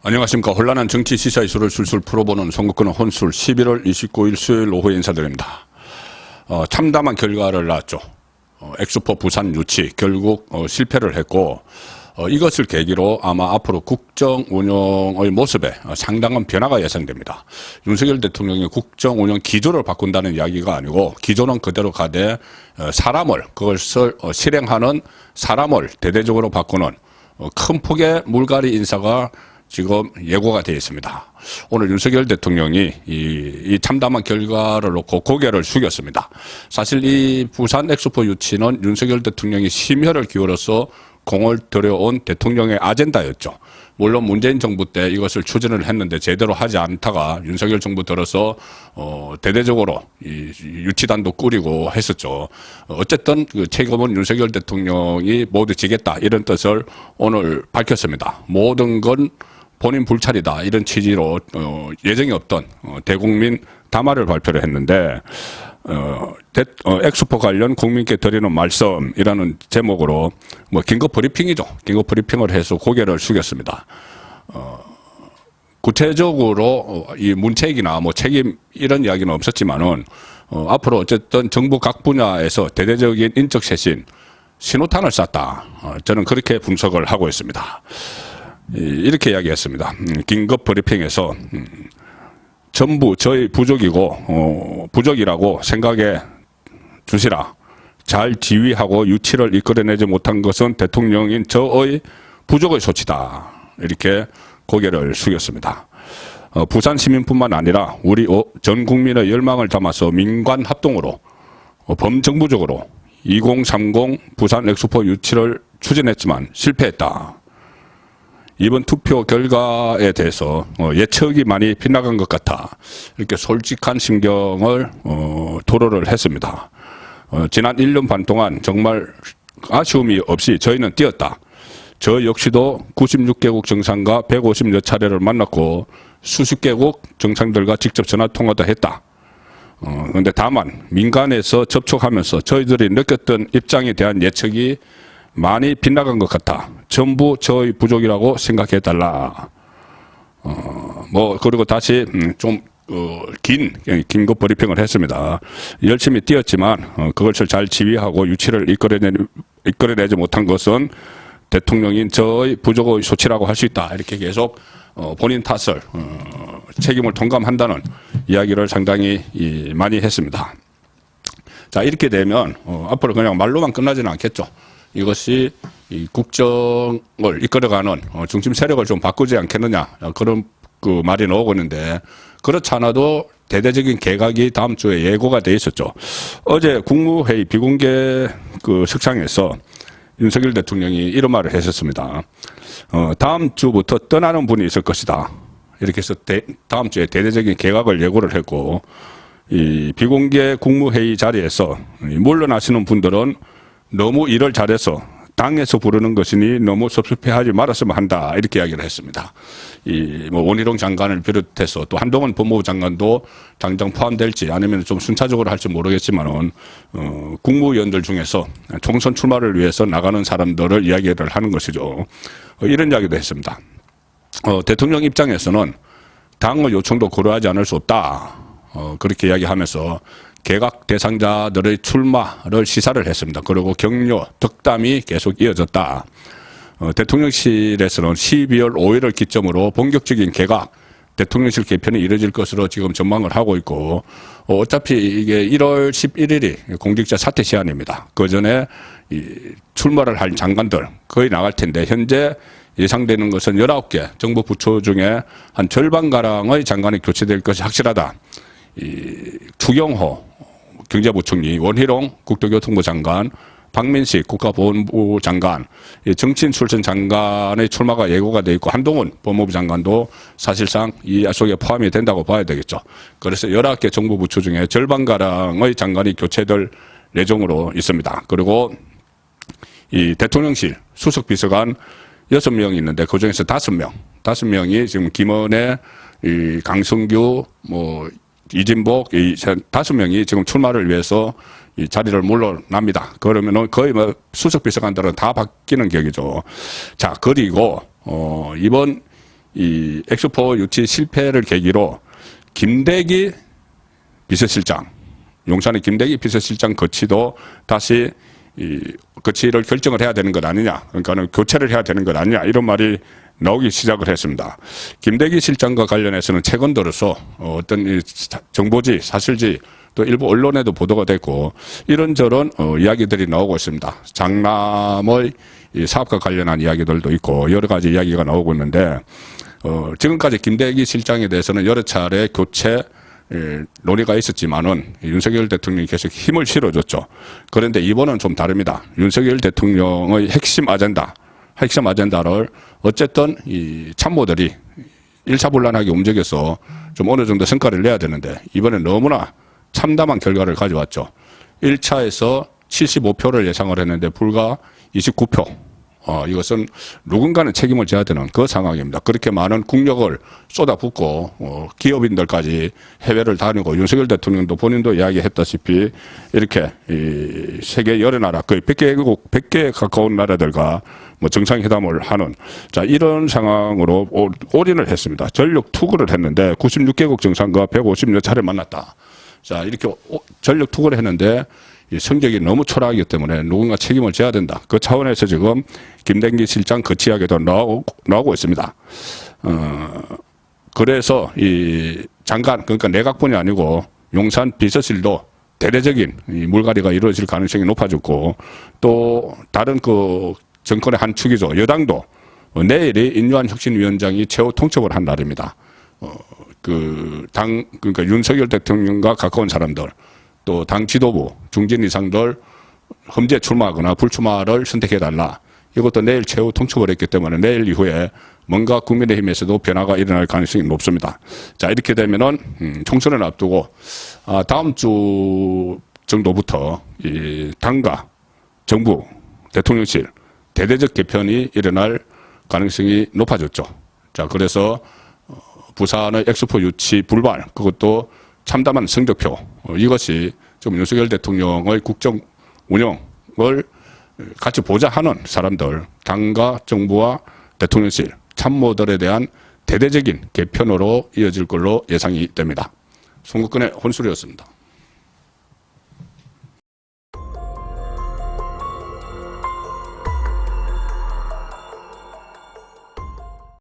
안녕하십니까. 혼란한 정치 시사 이슈를 술술 풀어보는 선거권은 혼술 11월 29일 수요일 오후에 인사드립니다. 참담한 결과를 낳았죠. 엑스포 부산 유치 결국 실패를 했고 이것을 계기로 아마 앞으로 국정 운영의 모습에 상당한 변화가 예상됩니다. 윤석열 대통령이 국정 운영 기조를 바꾼다는 이야기가 아니고 기조는 그대로 가되 사람을 그것을 실행하는 사람을 대대적으로 바꾸는 큰 폭의 물갈이 인사가 지금 예고가 되어 있습니다. 오늘 윤석열 대통령이 이 참담한 결과를 놓고 고개를 숙였습니다. 사실 이 부산 엑스포 유치는 윤석열 대통령이 심혈을 기울여서 공을 들여온 대통령의 아젠다였죠. 물론 문재인 정부 때 이것을 추진을 했는데 제대로 하지 않다가 윤석열 정부 들어서 대대적으로 이 유치단도 꾸리고 했었죠. 어쨌든 그 책임은 윤석열 대통령이 모두 지겠다 이런 뜻을 오늘 밝혔습니다. 모든 건 본인 불찰이다 이런 취지로 예정이 없던 대국민 담화를 발표를 했는데 엑스포 관련 국민께 드리는 말씀이라는 제목으로 긴급 브리핑이죠. 긴급 브리핑을 해서 고개를 숙였습니다. 구체적으로 이 문책이나 책임 이런 이야기는 없었지만은 앞으로 어쨌든 정부 각 분야에서 대대적인 인적 쇄신 신호탄을 쐈다. 저는 그렇게 분석을 하고 있습니다. 이렇게 이야기했습니다. 긴급 브리핑에서 전부 저희 부족이고 부족이라고 생각해 주시라. 잘 지휘하고 유치를 이끌어내지 못한 것은 대통령인 저의 부족의 소치다. 이렇게 고개를 숙였습니다. 부산 시민뿐만 아니라 우리 전 국민의 열망을 담아서 민관 합동으로 범정부적으로 2030 부산 엑스포 유치를 추진했지만 실패했다. 이번 투표 결과에 대해서 예측이 많이 빗나간 것 같아 이렇게 솔직한 심경을 토로를 했습니다. 지난 1년 반 동안 정말 아쉬움이 없이 저희는 뛰었다. 저 역시도 96개국 정상과 150여 차례를 만났고 수십 개국 정상들과 직접 전화통화도 했다. 그런데 다만 민간에서 접촉하면서 저희들이 느꼈던 입장에 대한 예측이 많이 빗나간 것 같아. 전부 저희 부족이라고 생각해 달라. 그리고 다시 긴급 브리핑을 했습니다. 열심히 뛰었지만 그것을 잘 지휘하고 유치를 이끌어내지 못한 것은 대통령인 저의 부족의 소치라고 할 수 있다. 이렇게 계속 본인 탓을 책임을 통감한다는 이야기를 상당히 많이 했습니다. 자, 이렇게 되면 앞으로 그냥 말로만 끝나지는 않겠죠. 이것이 이 국정을 이끌어가는 중심 세력을 좀 바꾸지 않겠느냐 그런 그 말이 나오고 있는데 그렇지 않아도 대대적인 개각이 다음 주에 예고가 돼 있었죠. 어제 국무회의 비공개 그 석상에서 윤석열 대통령이 이런 말을 했었습니다. 다음 주부터 떠나는 분이 있을 것이다. 이렇게 해서 다음 주에 대대적인 개각을 예고를 했고 이 비공개 국무회의 자리에서 물러나시는 분들은 너무 일을 잘해서 당에서 부르는 것이니 너무 섭섭해하지 말았으면 한다 이렇게 이야기를 했습니다. 원희룡 장관을 비롯해서 또 한동훈 법무부 장관도 당장 포함될지 아니면 좀 순차적으로 할지 모르겠지만은 국무위원들 중에서 총선 출마를 위해서 나가는 사람들을 이야기를 하는 것이죠. 이런 이야기도 했습니다. 대통령 입장에서는 당의 요청도 고려하지 않을 수 없다. 그렇게 이야기하면서 개각 대상자들의 출마를 시사를 했습니다. 그리고 격려, 덕담이 계속 이어졌다. 대통령실에서는 12월 5일을 기점으로 본격적인 개각, 대통령실 개편이 이뤄질 것으로 지금 전망을 하고 있고 어차피 이게 1월 11일이 공직자 사퇴 시한입니다. 그 전에 출마를 할 장관들 거의 나갈 텐데 현재 예상되는 것은 19개 정부 부처 중에 한 절반가량의 장관이 교체될 것이 확실하다. 추경호 경제부총리, 원희룡 국토교통부 장관, 박민식 국가보훈부 장관, 정치인 출신 장관의 출마가 예고가 되어 있고 한동훈 법무부 장관도 사실상 이 속에 포함이 된다고 봐야 되겠죠. 그래서 19개 정부 부처 중에 절반가량의 장관이 교체될 예정으로 있습니다. 그리고 이 대통령실 수석 비서관 6명이 있는데 그중에서 5명이 지금 김은혜, 강성규, 이진복 이 5명이 지금 출마를 위해서 이 자리를 물러납니다. 그러면은 거의 수석 비서관들은 다 바뀌는 격이죠. 자, 그리고 이번 이 엑스포 유치 실패를 계기로 김대기 비서실장, 용산의 김대기 비서실장 거치도 다시 이 거치를 결정을 해야 되는 것 아니냐, 그러니까는 교체를 해야 되는 것 아니냐, 이런 말이 나오기 시작을 했습니다. 김대기 실장과 관련해서는 최근 들어서 어떤 이 정보지, 사실지, 또 일부 언론에도 보도가 됐고 이런저런 이야기들이 나오고 있습니다. 장남의 이 사업과 관련한 이야기들도 있고 여러 가지 이야기가 나오고 있는데 지금까지 김대기 실장에 대해서는 여러 차례 교체 논의가 있었지만은 윤석열 대통령이 계속 힘을 실어줬죠. 그런데 이번은 좀 다릅니다. 윤석열 대통령의 핵심 아젠다를 어쨌든 이 참모들이 일사불란하게 움직여서 좀 어느 정도 성과를 내야 되는데 이번엔 너무나 참담한 결과를 가져왔죠. 1차에서 75표를 예상을 했는데 불과 29표. 이것은 누군가는 책임을 져야 되는 그 상황입니다. 그렇게 많은 국력을 쏟아붓고 기업인들까지 해외를 다니고 윤석열 대통령도 본인도 이야기했다시피 이렇게 이 세계 여러 나라 거의 100개에 가까운 나라들과 뭐 정상회담을 하는 자 이런 상황으로 올인을 했습니다. 전력 투구를 했는데 96개국 정상과 150여 차례 만났다. 자 이렇게 전력 투구를 했는데 이 성적이 너무 초라하기 때문에 누군가 책임을 져야 된다. 그 차원에서 지금 김대기 실장 거치하게도 나오고 있습니다. 그래서 이 장관, 그러니까 내각뿐이 아니고 용산 비서실도 대대적인 이 물갈이가 이루어질 가능성이 높아졌고 또 다른 그 정권의 한 축이죠. 여당도 내일이 인유한 혁신위원장이 최후 통첩을 한 날입니다. 그러니까 윤석열 대통령과 가까운 사람들 또 당 지도부, 중진 이상들 험지에 출마하거나 불출마를 선택해달라. 이것도 내일 최후 통첩을 했기 때문에 내일 이후에 뭔가 국민의힘에서도 변화가 일어날 가능성이 높습니다. 자 이렇게 되면은 총선을 앞두고 다음 주 정도부터 이 당과 정부, 대통령실 대대적 개편이 일어날 가능성이 높아졌죠. 자 그래서 부산의 엑스포 유치 불발 그것도 참담한 성적표 이것이 좀 윤석열 대통령의 국정 운영을 같이 보자 하는 사람들 당과 정부와 대통령실 참모들에 대한 대대적인 개편으로 이어질 걸로 예상이 됩니다. 송국근의 혼술이었습니다.